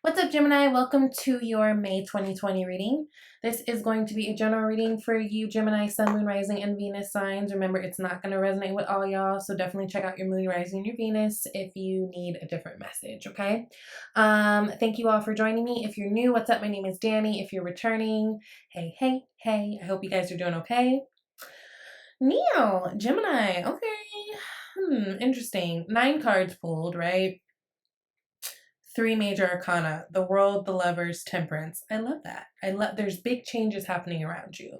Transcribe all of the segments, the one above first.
What's up, Gemini? Welcome to your May 2020 reading. This is going to be a general reading for you, Gemini, Sun, Moon, Rising, and Venus signs. Remember, it's not going to resonate with all y'all, so definitely check out your Moon, Rising, and your Venus if you need a different message, okay? Thank you all for joining me. If you're new, what's up? My name is Danny. If you're returning, hey, hey, hey. I hope you guys are doing okay. Neo, Gemini, okay. Interesting. 9 cards pulled, right? 3 major arcana: the world, the lovers, temperance. I love that. There's big changes happening around you.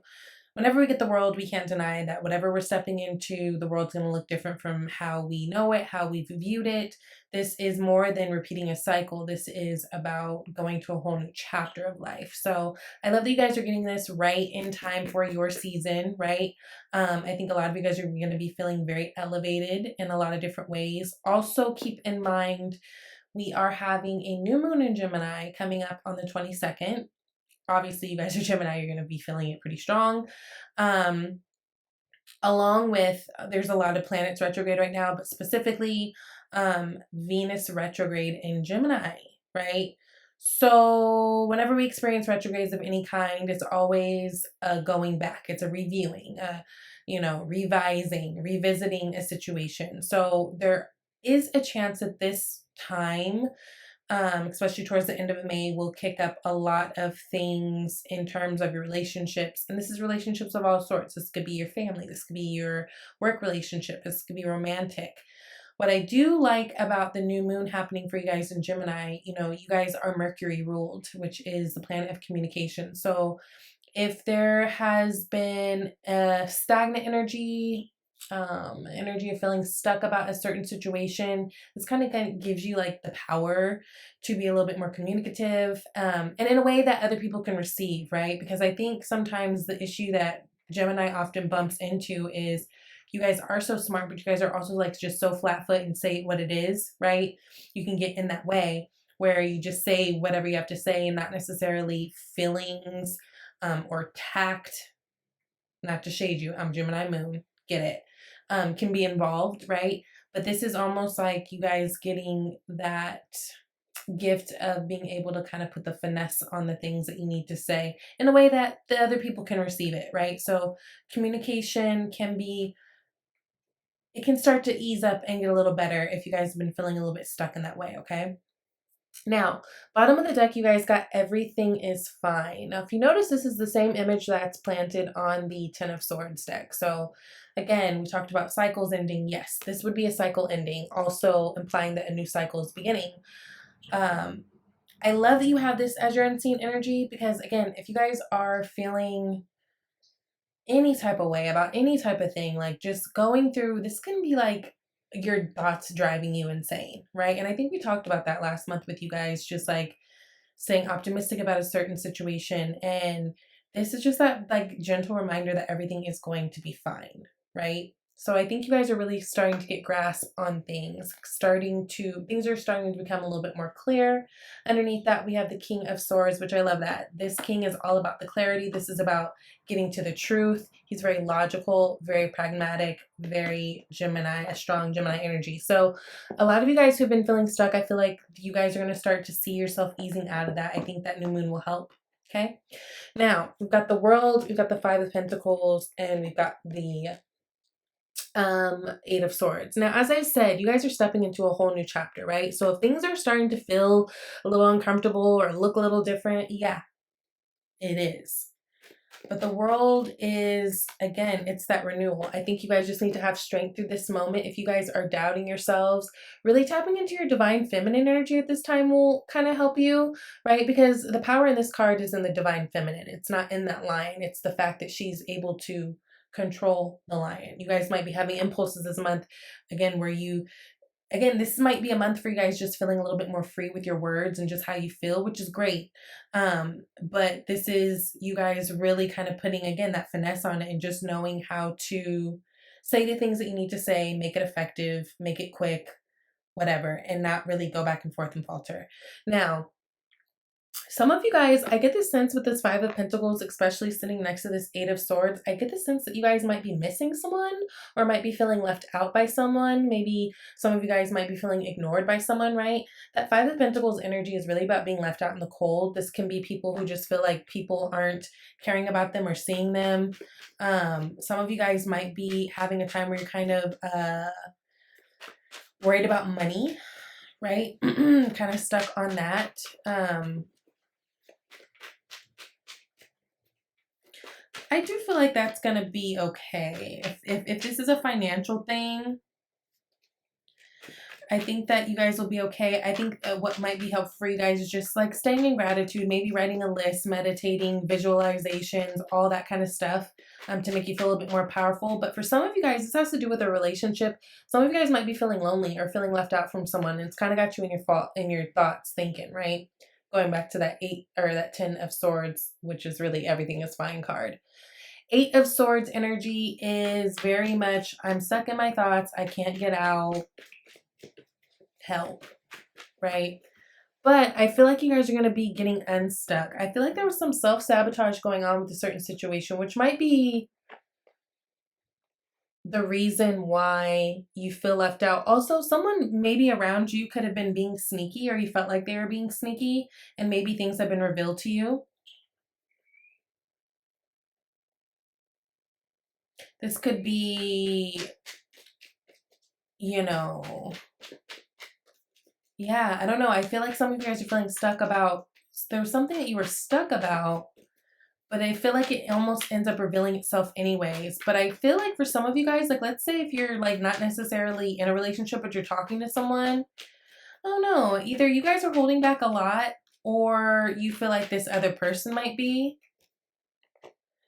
Whenever we get the world, we can't deny that whatever we're stepping into, the world's going to look different from how we know it, how we've viewed it. This is more than repeating a cycle. This is about going to a whole new chapter of life. So I love that you guys are getting this right in time for your season, right? I think a lot of you guys are going to be feeling very elevated in a lot of different ways. Also, keep in mind, we are having a new moon in Gemini coming up on the 22nd. Obviously, you guys are Gemini, you're going to be feeling it pretty strong. Along with, there's a lot of planets retrograde right now, but specifically Venus retrograde in Gemini, right? So whenever we experience retrogrades of any kind, it's always going back. It's a reviewing, revising, revisiting a situation. So there is a chance that this time, especially towards the end of May, will kick up a lot of things in terms of your relationships. And this is relationships of all sorts. This could be your family. This could be your work relationship. This could be romantic. What I do like about the new moon happening for you guys in Gemini, you guys are Mercury ruled, which is the planet of communication. So if there has been a stagnant energy of feeling stuck about a certain situation, this kind of gives you like the power to be a little bit more communicative, and in a way that other people can receive, right? Because I think sometimes the issue that Gemini often bumps into is you guys are so smart, but you guys are also like just so flat foot and say what it is, right? You can get in that way where you just say whatever you have to say and not necessarily feelings or tact. Not to shade you, I'm Gemini moon, get it, can be involved, right? But this is almost like you guys getting that gift of being able to kind of put the finesse on the things that you need to say in a way that the other people can receive it, right? So communication it can start to ease up and get a little better if you guys have been feeling a little bit stuck in that way, okay? Now, bottom of the deck, you guys got everything is fine. Now, if you notice, this is the same image that's planted on the Ten of Swords deck. So again, we talked about cycles ending. Yes, this would be a cycle ending, also implying that a new cycle is beginning. I love that you have this as your unseen energy because, again, if you guys are feeling any type of way about any type of thing, like just going through, this can be like your thoughts driving you insane, right? And I think we talked about that last month with you guys, just like staying optimistic about a certain situation. And this is just that like gentle reminder that everything is going to be fine, right? So I think you guys are really starting to get grasp on things, things are starting to become a little bit more clear. Underneath that, we have the King of Swords, which I love that. This king is all about the clarity. This is about getting to the truth. He's very logical, very pragmatic, very Gemini, a strong Gemini energy. So a lot of you guys who've been feeling stuck, I feel like you guys are going to start to see yourself easing out of that. I think that new moon will help. Okay. Now we've got the world, we've got the Five of Pentacles, and we've got the Eight of Swords. Now, as I said, you guys are stepping into a whole new chapter, right? So if things are starting to feel a little uncomfortable or look a little different, yeah, it is. But the world is, again, it's that renewal. I think you guys just need to have strength through this moment. If you guys are doubting yourselves, really tapping into your divine feminine energy at this time will kind of help you, right? Because the power in this card is in the divine feminine. It's not in that lion. It's the fact that she's able to control the lion. You guys might be having impulses this month, again, this might be a month for you guys just feeling a little bit more free with your words and just how you feel, which is great. But this is you guys really kind of putting, again, that finesse on it and just knowing how to say the things that you need to say, make it effective, make it quick, whatever, and not really go back and forth and falter. Now, Some of you guys, I get this sense with this Five of Pentacles, especially sitting next to this Eight of Swords, I get the sense that you guys might be missing someone or might be feeling left out by someone. Maybe some of you guys might be feeling ignored by someone, right? That Five of Pentacles energy is really about being left out in the cold. This can be people who just feel like people aren't caring about them or seeing them. Some of you guys might be having a time where you're kind of worried about money, right? Kind of stuck on that. I do feel like that's going to be okay. If this is a financial thing, I think that you guys will be okay. I think what might be helpful for you guys is just like staying in gratitude, maybe writing a list, meditating, visualizations, all that kind of stuff to make you feel a little bit more powerful. But for some of you guys, this has to do with a relationship. Some of you guys might be feeling lonely or feeling left out from someone. It's kind of got you in your thoughts thinking, right? Going back to that 8 or that 10 of Swords, which is really everything is fine card. 8 of Swords energy is very much, I'm stuck in my thoughts. I can't get out. Help, right? But I feel like you guys are going to be getting unstuck. I feel like there was some self-sabotage going on with a certain situation, which might be the reason why you feel left out. Also, someone maybe around you could have been being sneaky, or you felt like they were being sneaky, and maybe things have been revealed to you. This could be, you know, yeah, I don't know. I feel like some of you guys are feeling stuck about, there was something that you were stuck about, but I feel like it almost ends up revealing itself anyways. But I feel like for some of you guys, like let's say if you're like not necessarily in a relationship, but you're talking to someone, I don't know, either you guys are holding back a lot or you feel like this other person might be.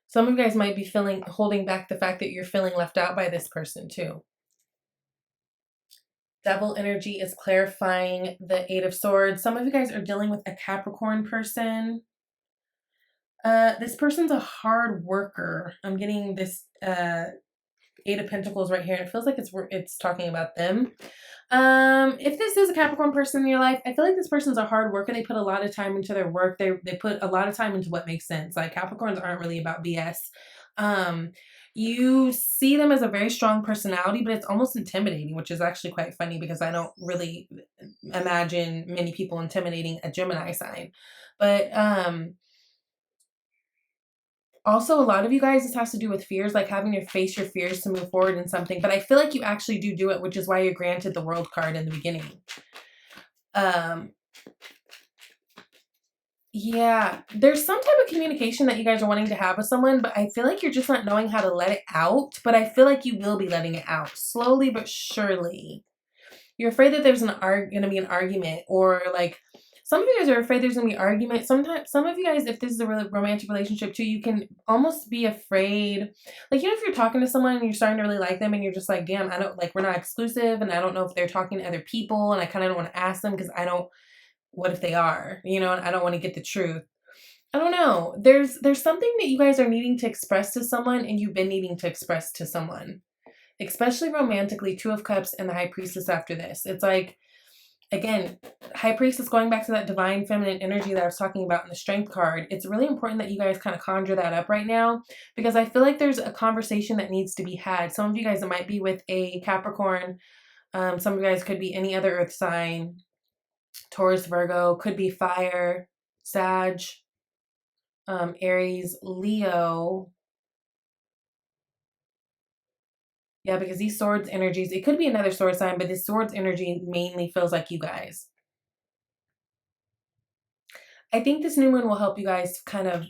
Some of you guys might be holding back the fact that you're feeling left out by this person too. Devil energy is clarifying the 8 of Swords. Some of you guys are dealing with a Capricorn person. This person's a hard worker. I'm getting this 8 of Pentacles right here. It feels like it's talking about them. If this is a Capricorn person in your life, I feel like this person's a hard worker. They put a lot of time into their work. They put a lot of time into what makes sense. Like Capricorns aren't really about BS. You see them as a very strong personality, but it's almost intimidating, which is actually quite funny because I don't really imagine many people intimidating a Gemini sign. But also, a lot of you guys, this has to do with fears, like having to face your fears to move forward in something. But I feel like you actually do it, which is why you're granted the World card in the beginning. Yeah, there's some type of communication that you guys are wanting to have with someone, but I feel like you're just not knowing how to let it out. But I feel like you will be letting it out slowly but surely. You're afraid that there's going to be an argument, or like some of you guys are afraid there's going to be argument. Sometimes some of you guys, if this is a really romantic relationship too, you can almost be afraid. Like, you know, if you're talking to someone and you're starting to really like them and you're just like, damn, I don't like, we're not exclusive and I don't know if they're talking to other people and I kind of don't want to ask them because I don't, what if they are, you know, and I don't want to get the truth. I don't know. There's something that you guys are needing to express to someone and you've been needing to express to someone. Especially romantically, 2 of Cups and the High Priestess after this. It's like, again, High Priestess going back to that divine feminine energy that I was talking about in the Strength card. It's really important that you guys kind of conjure that up right now because I feel like there's a conversation that needs to be had. Some of you guys, it might be with a Capricorn. Some of you guys could be any other earth sign. Taurus, Virgo, could be fire, Sag, Aries, Leo. Yeah, because these Swords energies, it could be another sword sign, but this Swords energy mainly feels like you guys. I think this new moon will help you guys kind of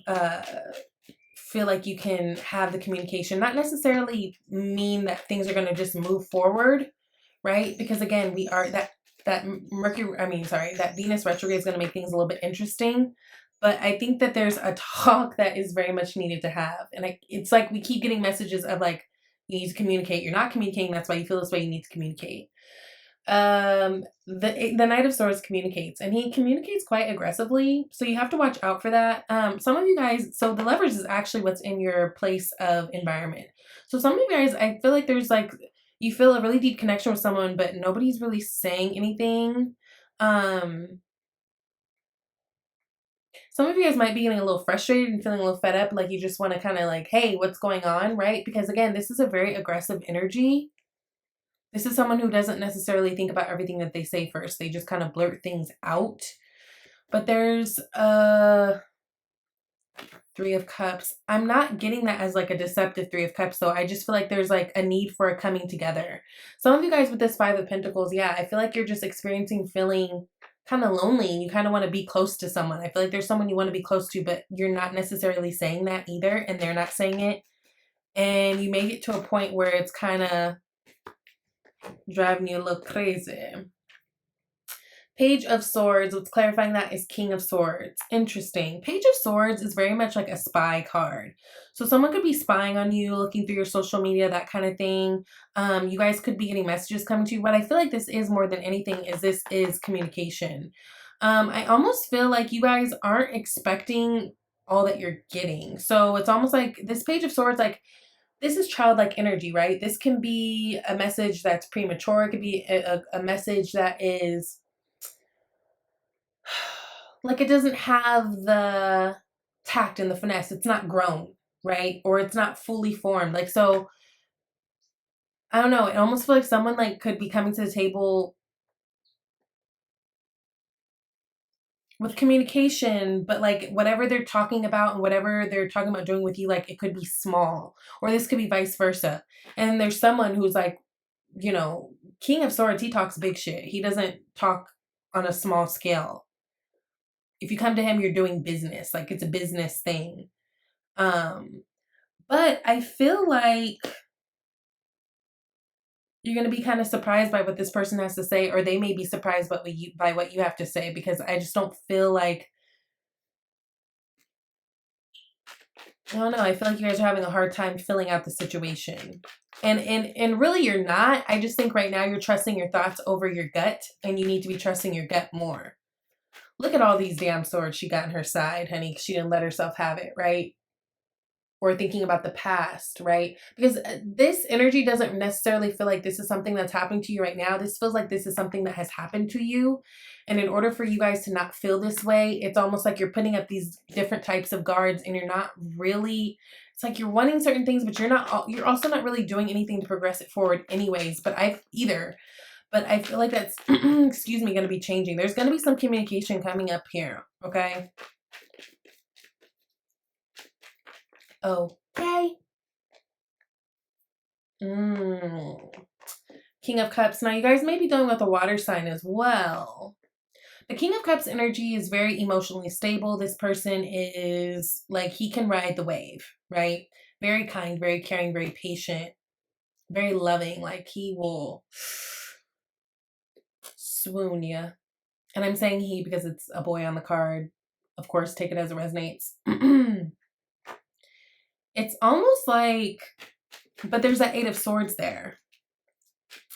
feel like you can have the communication, not necessarily mean that things are going to just move forward, right? Because again, we are that Venus retrograde is going to make things a little bit interesting. But I think that there's a talk that is very much needed to have. And it's like we keep getting messages of like, you need to communicate. You're not communicating. That's why you feel this way. You need to communicate. The Knight of Swords communicates, and he communicates quite aggressively. So you have to watch out for that. Some of you guys, so the Lovers is actually what's in your place of environment. So some of you guys, I feel like there's like, you feel a really deep connection with someone, but nobody's really saying anything. Some of you guys might be getting a little frustrated and feeling a little fed up, like you just want to kind of like, hey, what's going on, right? Because again, this is a very aggressive energy. This is someone who doesn't necessarily think about everything that they say first. They just kind of blurt things out. But there's a Three of Cups. I'm not getting that as like a deceptive Three of Cups though. I just feel like there's like a need for a coming together. Some of you guys with this Five of Pentacles, yeah, I feel like you're just experiencing feeling kind of lonely and you kind of want to be close to someone. I feel like there's someone you want to be close to, but you're not necessarily saying that either, and they're not saying it. And you may get to a point where it's kind of driving you a little crazy. Page of Swords, what's clarifying that is King of Swords. Interesting. Page of Swords is very much like a spy card. So someone could be spying on you, looking through your social media, that kind of thing. You guys could be getting messages coming to you. But I feel like this is more than anything is this is communication. I almost feel like you guys aren't expecting all that you're getting. So it's almost like this Page of Swords, like this is childlike energy, right? This can be a message that's premature. It could be a message that is like it doesn't have the tact and the finesse. It's not grown, right? Or it's not fully formed. Like, so I don't know. It almost feels like someone like could be coming to the table with communication, but like whatever they're talking about and whatever they're talking about doing with you, like it could be small, or this could be vice versa. And there's someone who's like, you know, King of Swords, he talks big shit. He doesn't talk on a small scale. If you come to him, you're doing business. Like it's a business thing. But I feel like you're going to be kind of surprised by what this person has to say, or they may be surprised by what you have to say, because I just don't feel like, I don't know. I feel like you guys are having a hard time filling out the situation. And really you're not. I just think right now you're trusting your thoughts over your gut, and you need to be trusting your gut more. Look at all these damn swords she got on her side, honey. She didn't let herself have it, right? Or thinking about the past, right? Because this energy doesn't necessarily feel like this is something that's happening to you right now. This feels like this is something that has happened to you. And in order for you guys to not feel this way, it's almost like you're putting up these different types of guards, and you're not really, it's like you're wanting certain things, but you're also not really doing anything to progress it forward anyways. But I feel like that's, excuse me, going to be changing. There's going to be some communication coming up here, okay? Okay. King of Cups. Now, you guys may be dealing with a water sign as well. The King of Cups energy is very emotionally stable. This person is like, he can ride the wave, right? Very kind, very caring, very patient, very loving. Like he will swoon you. And I'm saying he because it's a boy on the card. Of course, take it as it resonates. It's almost like, but there's that Eight of Swords there.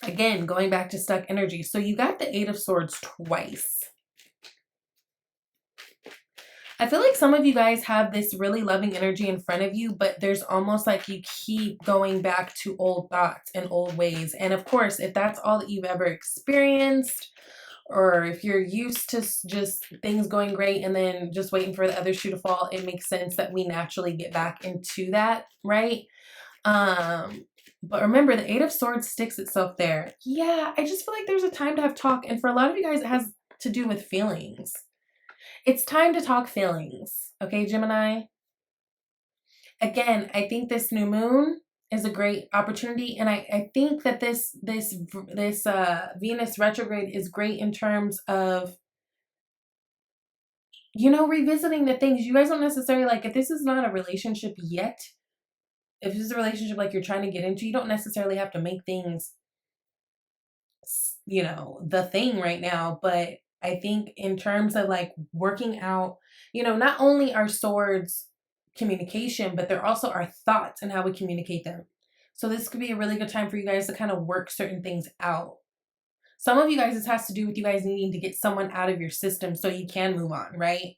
Again, going back to stuck energy. So you got the Eight of Swords twice. I feel like some of you guys have this really loving energy in front of you, but there's almost like you keep going back to old thoughts and old ways. And of course, if that's all that you've ever experienced, or if you're used to just things going great and then just waiting for the other shoe to fall, it makes sense that we naturally get back into that, right? But remember, the Eight of Swords sticks itself there. Yeah, I just feel like there's a time to have talk. And for a lot of you guys, it has to do with feelings. It's time to talk feelings. Okay, Gemini? Again, I think this new moon is a great opportunity. And I think that this Venus retrograde is great in terms of, you know, revisiting the things. You guys don't necessarily, like, if this is not a relationship yet, if this is a relationship like you're trying to get into, you don't necessarily have to make things, you know, the thing right now. But I think in terms of like working out, you know, not only are swords communication, but they're also our thoughts and how we communicate them. So this could be a really good time for you guys to kind of work certain things out. Some of you guys, this has to do with you guys needing to get someone out of your system so you can move on, right?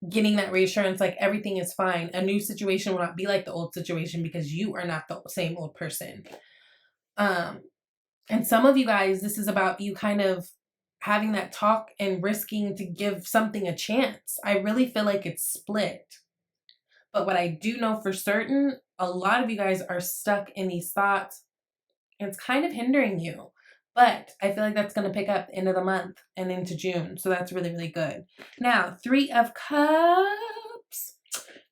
Getting that reassurance, like everything is fine. A new situation will not be like the old situation because you are not the same old person. And some of you guys, this is about you kind of having that talk and risking to give something a chance. I really feel like it's split. But what I do know for certain, a lot of you guys are stuck in these thoughts and it's kind of hindering you. But I feel like that's going to pick up end of the month and into June. So that's really, really good. Now, 3 of Cups,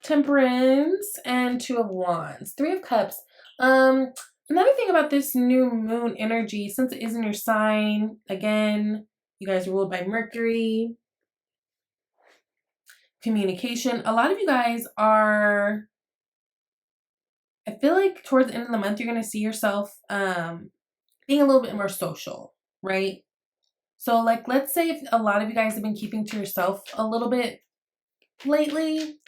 Temperance, and 2 of Wands. 3 of Cups. Another thing about this new moon energy, since it is in your sign, again, you guys are ruled by Mercury. Communication. A lot of you guys are, I feel like towards the end of the month, you're going to see yourself being a little bit more social, right? So like, let's say if a lot of you guys have been keeping to yourself a little bit lately,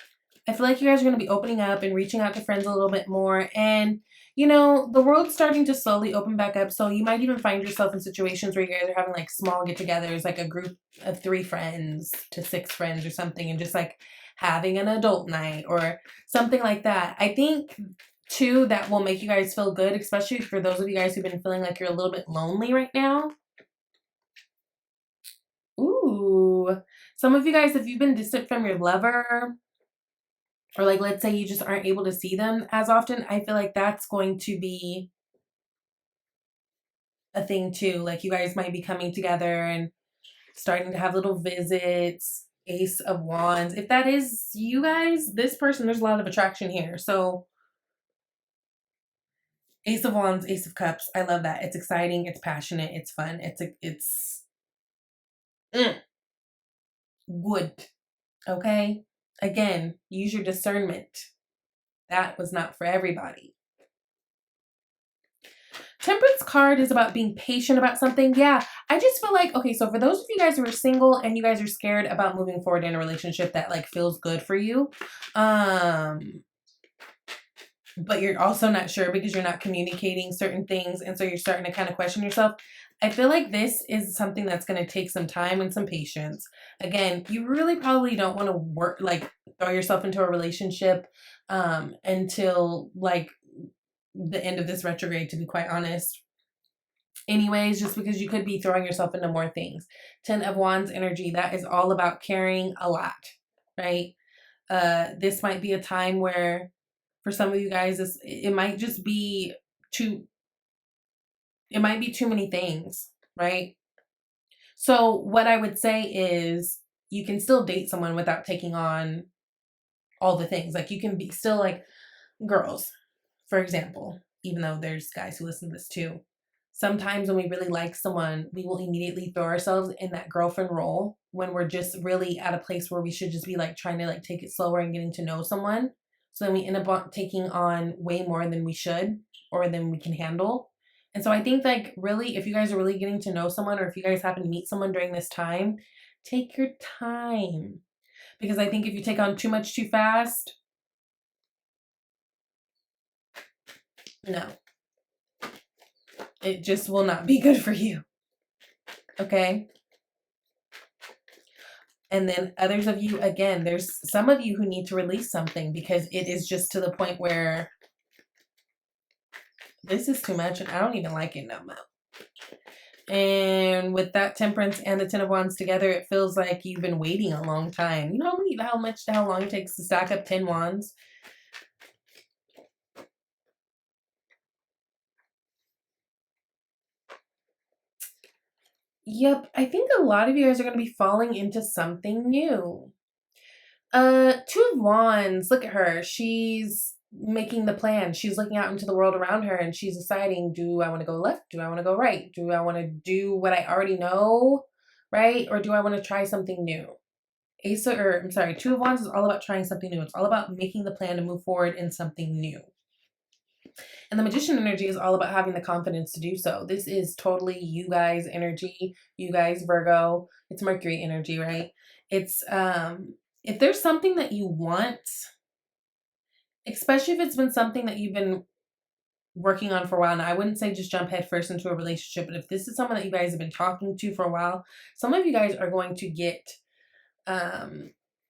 I feel like you guys are going to be opening up and reaching out to friends a little bit more. And, you know, the world's starting to slowly open back up. So you might even find yourself in situations where you guys are having like small get-togethers, like a group of 3 friends to 6 friends or something, and just like having an adult night or something like that. I think too, that will make you guys feel good, especially for those of you guys who've been feeling like you're a little bit lonely right now. Ooh, some of you guys, if you've been distant from your lover, or like, let's say you just aren't able to see them as often, I feel like that's going to be a thing too. Like you guys might be coming together and starting to have little visits. Ace of Wands. If that is you guys, this person, there's a lot of attraction here. So Ace of Wands, Ace of Cups. I love that. It's exciting. It's passionate. It's fun. It's good. Okay. Again, use your discernment. That was not for everybody. Temperance card is about being patient about something. Yeah, I just feel like, okay, so for those of you guys who are single and you guys are scared about moving forward in a relationship that like feels good for you, but you're also not sure because you're not communicating certain things, and so you're starting to kind of question yourself. I feel like this is something that's going to take some time and some patience. Again, you really probably don't want to work, like throw yourself into a relationship until like the end of this retrograde, to be quite honest. Anyways, just because you could be throwing yourself into more things. 10 of Wands energy, that is all about carrying a lot, right? This might be a time where for some of you guys, it might just be too many things, right? So what I would say is you can still date someone without taking on all the things. Like you can be still like girls, for example, even though there's guys who listen to this too. Sometimes when we really like someone, we will immediately throw ourselves in that girlfriend role when we're just really at a place where we should just be like trying to like take it slower and getting to know someone. So then we end up taking on way more than we should or than we can handle. And so I think like really, if you guys are really getting to know someone, or if you guys happen to meet someone during this time, take your time. Because I think if you take on too much too fast, no, it just will not be good for you. Okay? And then others of you, again, there's some of you who need to release something because it is just to the point where this is too much and I don't even like it no more. And with that Temperance and the 10 of Wands together, it feels like you've been waiting a long time. You know how long it takes to stack up 10 wands? Yep, I think a lot of you guys are going to be falling into something new. 2 of Wands, look at her. She's making the plan. She's looking out into the world around her and she's deciding, do I want to go left? Do I want to go right? Do I want to do what I already know, right? Or do I want to try something new? 2 of Wands is all about trying something new. It's all about making the plan to move forward in something new. And the Magician energy is all about having the confidence to do so. This is totally you guys energy, you guys Virgo. It's Mercury energy, right? It's if there's something that you want, especially if it's been something that you've been working on for a while, and I wouldn't say just jump headfirst into a relationship, but if this is someone that you guys have been talking to for a while, some of you guys are going to get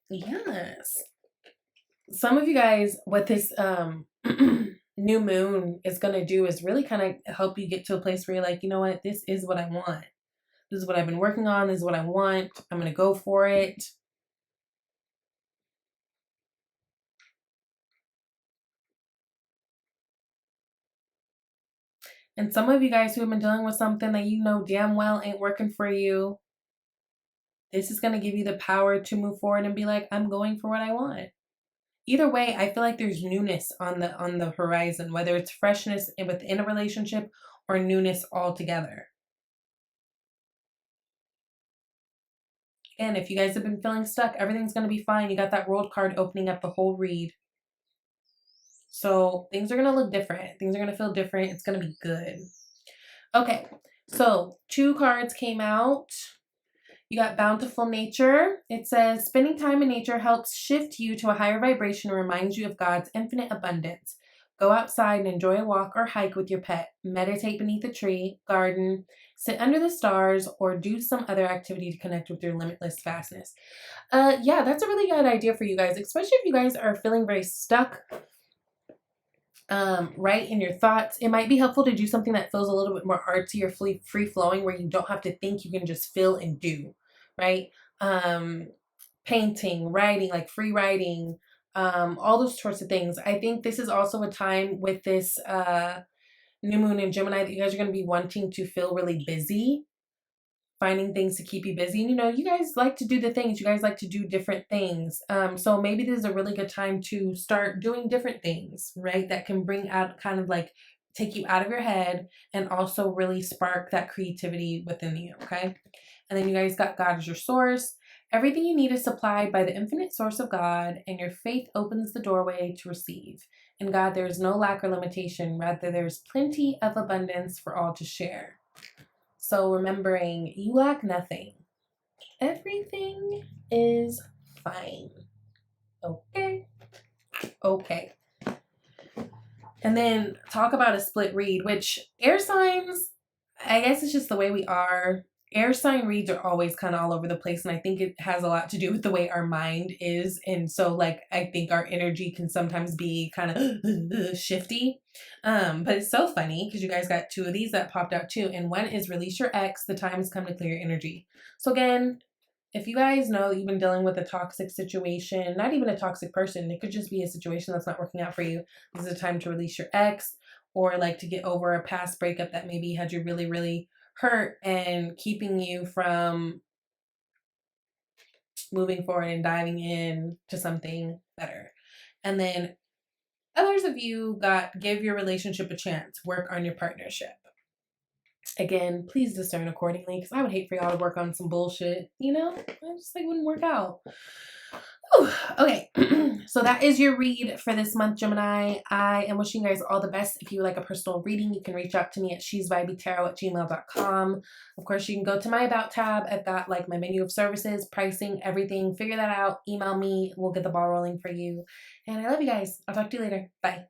yes. Some of you guys, what this new moon is going to do is really kind of help you get to a place where you're like, you know what, this is what I want. This is what I've been working on. This is what I want. I'm going to go for it. And some of you guys who have been dealing with something that you know damn well ain't working for you, this is going to give you the power to move forward and be like, I'm going for what I want. Either way, I feel like there's newness on the horizon, whether it's freshness within a relationship or newness altogether. And if you guys have been feeling stuck, everything's going to be fine. You got that world card opening up the whole read. So things are going to look different. Things are going to feel different. It's going to be good. Okay, so 2 cards came out. You got Bountiful Nature. It says, spending time in nature helps shift you to a higher vibration and reminds you of God's infinite abundance. Go outside and enjoy a walk or hike with your pet. Meditate beneath a tree, garden, sit under the stars, or do some other activity to connect with your limitless vastness. Yeah, that's a really good idea for you guys, especially if you guys are feeling very stuck, right, in your thoughts. It might be helpful to do something that feels a little bit more artsy or free flowing, where you don't have to think, you can just feel and do, right? Painting, writing, like free writing, all those sorts of things. I think this is also a time with this new moon in Gemini that you guys are going to be wanting to feel really busy, finding things to keep you busy. And, you know, you guys like to do the things, you guys like to do different things. So maybe this is a really good time to start doing different things, right? That can bring out kind of like take you out of your head and also really spark that creativity within you, okay? And then you guys got God as your source. Everything you need is supplied by the infinite source of God, and your faith opens the doorway to receive. In God, there is no lack or limitation. Rather, there's plenty of abundance for all to share. So remembering, you lack nothing. Everything is fine. Okay? Okay. And then talk about a split read, which air signs, I guess it's just the way we are. Air sign reads are always kind of all over the place. And I think it has a lot to do with the way our mind is. And so, like, I think our energy can sometimes be kind of shifty. But it's so funny because you guys got 2 of these that popped out too. And one is release your ex. The time has come to clear your energy. So again, if you guys know you've been dealing with a toxic situation, not even a toxic person, it could just be a situation that's not working out for you. This is a time to release your ex, or like to get over a past breakup that maybe had you really, really hurt and keeping you from moving forward and diving in to something better. And then others of you got give your relationship a chance, work on your partnership. Again, please discern accordingly, because I would hate for y'all to work on some bullshit, you know? I just like wouldn't work out. Whew. Okay, so that is your read for this month, Gemini. I am wishing you guys all the best. If you would like a personal reading, you can reach out to me at shesvibeytarot@gmail.com. Of course, you can go to my About tab. I've got like my menu of services, pricing, everything. Figure that out. Email me. We'll get the ball rolling for you. And I love you guys. I'll talk to you later. Bye.